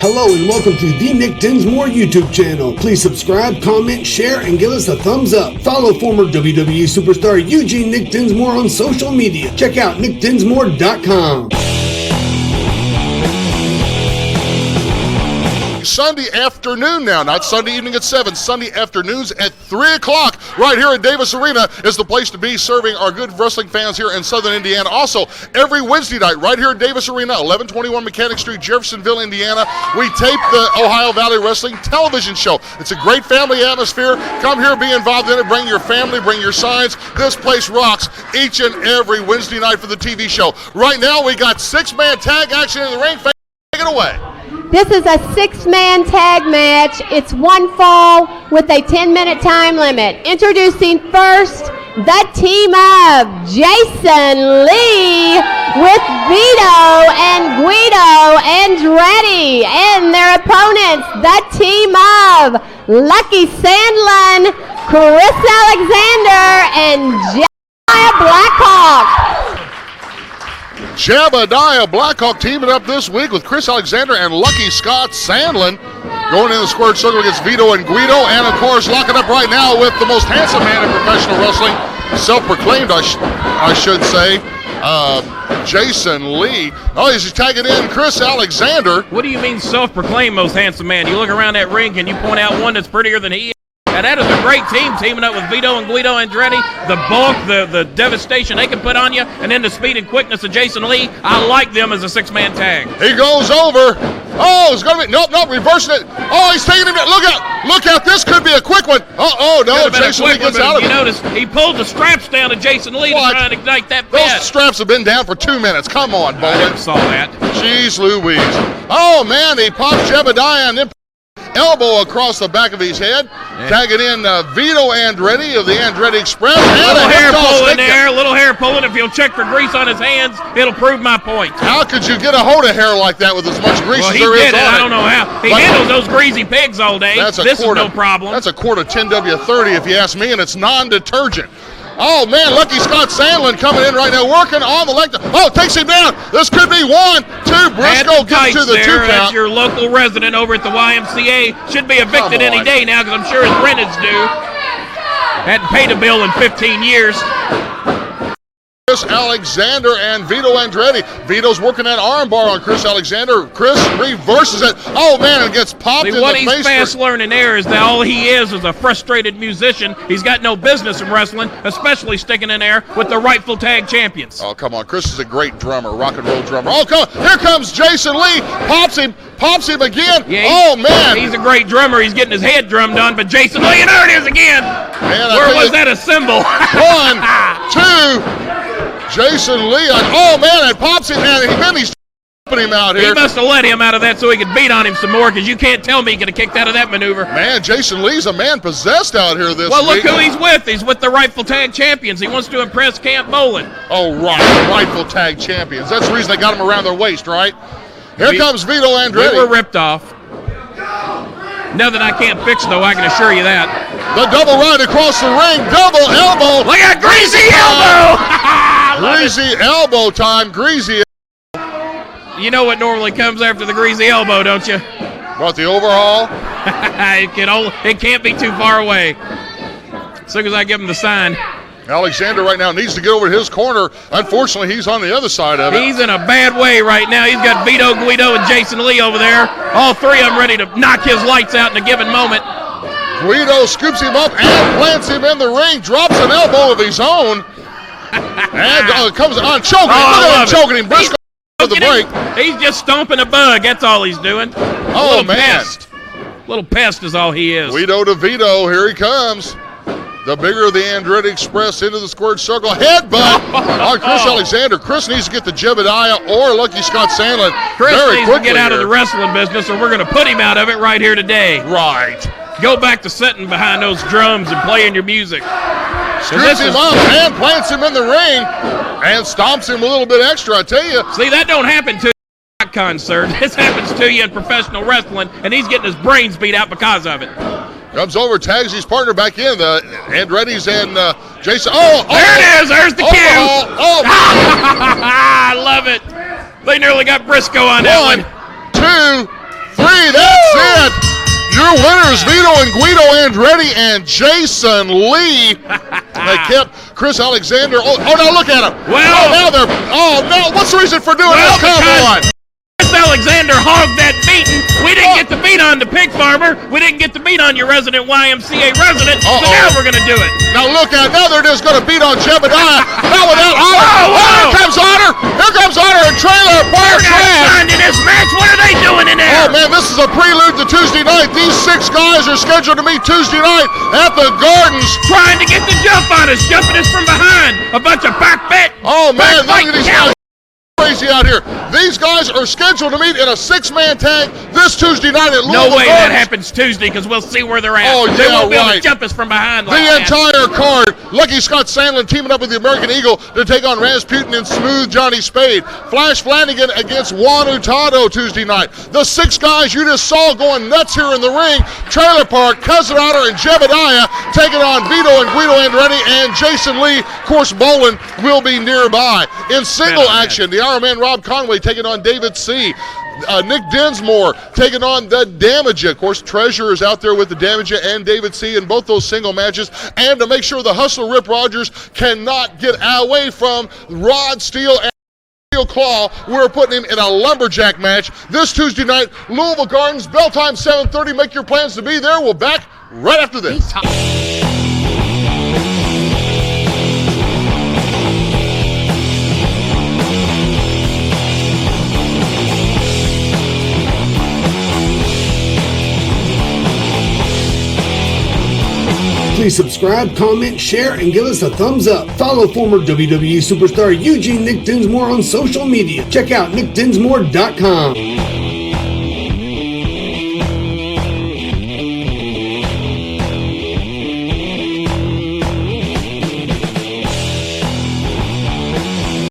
Hello and welcome to the Nick Dinsmore YouTube channel. Please subscribe, comment, share, and give us a thumbs up. Follow former WWE superstar Eugene Nick Dinsmore on social media. Check out nickdinsmore.com. Sunday afternoon now, not Sunday evening at 7, Sunday afternoons at 3 o'clock right here at Davis Arena is the place to be, serving our good wrestling fans here in Southern Indiana. Also, every Wednesday night right here at Davis Arena, 1121 Mechanic Street, Jeffersonville, Indiana, we tape the Ohio Valley Wrestling television show. It's a great family atmosphere. Come here, be involved in it, bring your family, bring your signs. This place rocks each and every Wednesday night for the TV show. Right now, we got six-man tag action in the ring. Take it away. This is a six-man tag match. It's one fall with a 10-minute time limit. Introducing first, the team of Jason Lee with Vito and Guido Andretti, and their opponents, the team of Lucky Sandlin, Chris Alexander, and Jebediah Blackhawk. Jebediah Blackhawk teaming up this week with Chris Alexander and Lucky Scott Sandlin. Going in the squared circle against Vito and Guido, and of course locking up right now with the most handsome man in professional wrestling, self-proclaimed I should say, Jason Lee. Oh, he's tagging in Chris Alexander. What do you mean self-proclaimed most handsome man? You look around that ring, can you point out one that's prettier than he is? Now that is a great team, teaming up with Vito and Guido Andretti. The bulk, the devastation they can put on you, and then the speed and quickness of Jason Lee. I like them as a six-man tag. He goes over. Oh, it's going to be, nope, reversing it. Oh, he's taking him. Look out, this could be a quick one. Oh, no, Jason Lee gets out of it. You notice, he pulled the straps down to Jason Lee to try and ignite that bet. Those straps have been down for 2 minutes. Come on, Bowling. I never saw that. Jeez Louise. Oh, man, he pops Jebediah and then elbow across the back of his head, tagging in Vito Andretti of the Andretti Express. Little hair pull in there, little hair pulling. If you'll check for grease on his hands, it'll prove my point. How could you get a hold of hair like that with as much grease as there is on it? I don't know how. He handles those greasy pigs all day. This is no problem. That's a quart of 10W30 if you ask me, and it's non-detergent. Oh, man, Lucky Scott Sandlin coming in right now, working on the leg. Oh, takes him down. This could be 1, 2. Briscoe gets to the 2 count. That's your local resident over at the YMCA. Should be evicted any day now because I'm sure his rent is due. Hadn't paid a bill in 15 years. Chris Alexander and Vito Andretti. Vito's working that armbar on Chris Alexander. Chris reverses it. Oh, man, it gets popped in the face. What he's fast learning there is that all he is a frustrated musician. He's got no business in wrestling, especially sticking in there with the rightful tag champions. Oh, come on. Chris is a great drummer, rock and roll drummer. Oh, come on. Here comes Jason Lee. Pops him again. Yeah, oh, man. He's a great drummer. He's getting his head drummed on, but Jason Lee, and there it is again. Man, where was that a symbol? 1, 2. Jason Lee, oh man, and pops him, and he's helping him out here. He must have let him out of that so he could beat on him some more, because you can't tell me he could have kicked out of that maneuver. Man, Jason Lee's a man possessed out here this week. Well, look who he's with. He's with the rightful tag champions. He wants to impress Camp Bowling. Oh, right, the rightful tag champions. That's the reason they got him around their waist, right? Here comes Vito Andretti. We were ripped off. Nothing I can't fix, though, I can assure you that. The double right across the ring, double elbow. Look at greasy elbow! Greasy elbow time, greasy. You know what normally comes after the greasy elbow, don't you? What, the overhaul? It can't be too far away. As soon as I give him the sign. Alexander right now needs to get over to his corner. Unfortunately, he's on the other side of it. He's in a bad way right now. He's got Vito, Guido, and Jason Lee over there. All three of them ready to knock his lights out in a given moment. Guido scoops him up and plants him in the ring, drops an elbow of his own, and comes on choking him. Look at him choking him. Briscoe with the break. He's just stomping a bug. That's all he's doing. Oh, man. Pest. Little pest is all he is. Guido to Vito. Here he comes. The bigger of the Andretti Express into the squared circle. Headbutt on Chris Alexander. Chris needs to get the Jebediah or Lucky Scott Sandlin Chris needs to get out of the wrestling business, or we're going to put him out of it right here today. Right. Go back to sitting behind those drums and playing your music. Scoops him up and plants him in the ring and stomps him a little bit extra, I tell you. See, that don't happen to you at a concert. This happens to you in professional wrestling, and he's getting his brains beat out because of it. Comes over, tags his partner back in. The Andrettis and Jason. There it is. There's the cue. Oh, I love it. They nearly got Briscoe on that one. 1, 2, 3. That's it. Your winners, Vito and Guido Andretti and Jason Lee. They kept Chris Alexander. Oh, now look at him. Well, now they're. Oh, no. What's the reason for doing this? Come on. Chris Alexander hogged that beating. We didn't get the beat on the pig farmer. We didn't get the beat on your resident YMCA resident. So now we're going to do it. Now look at it. Now they're just going to beat on Jebediah. Now without Honor. Here comes Honor. Here comes Honor and Trailer Park Trash. In this match, what are they doing in there? Oh, man, this is a prelude to Tuesday night. These 6 guys are scheduled to meet Tuesday night at the Gardens. Trying to get the jump on us, jumping us from behind. A bunch of back bet. Oh, man, look at these guys. Crazy out here. These guys are scheduled to meet in a 6-man tag this Tuesday night at Louisville. No way that happens Tuesday because we'll see where they're at. Oh, yeah, they won't be able to right. jump us from behind like The that. entire card. Lucky Scott Sandlin teaming up with the American Eagle to take on Rasputin and Smooth Johnny Spade. Flash Flanagan against Juan Hurtado Tuesday night. The 6 guys you just saw going nuts here in the ring. Trailer Park, Cousin Otter, and Jebediah taking on Vito and Guido Andretti and Jason Lee. Of course, Bolin will be nearby. In single action, the Iron Man Rob Conway taking on David C. Nick Dinsmore taking on the Damage. Of course, Treasure is out there with the Damage and David C. in both those single matches. And to make sure the Hustler Rip Rogers cannot get away from Rod Steele and Steel Claw, we're putting him in a lumberjack match this Tuesday night, Louisville Gardens, bell time 7:30. Make your plans to be there. We'll back right after this. Please subscribe, comment, share, and give us a thumbs up. Follow former WWE superstar Eugene Nick Dinsmore on social media. Check out nickdinsmore.com.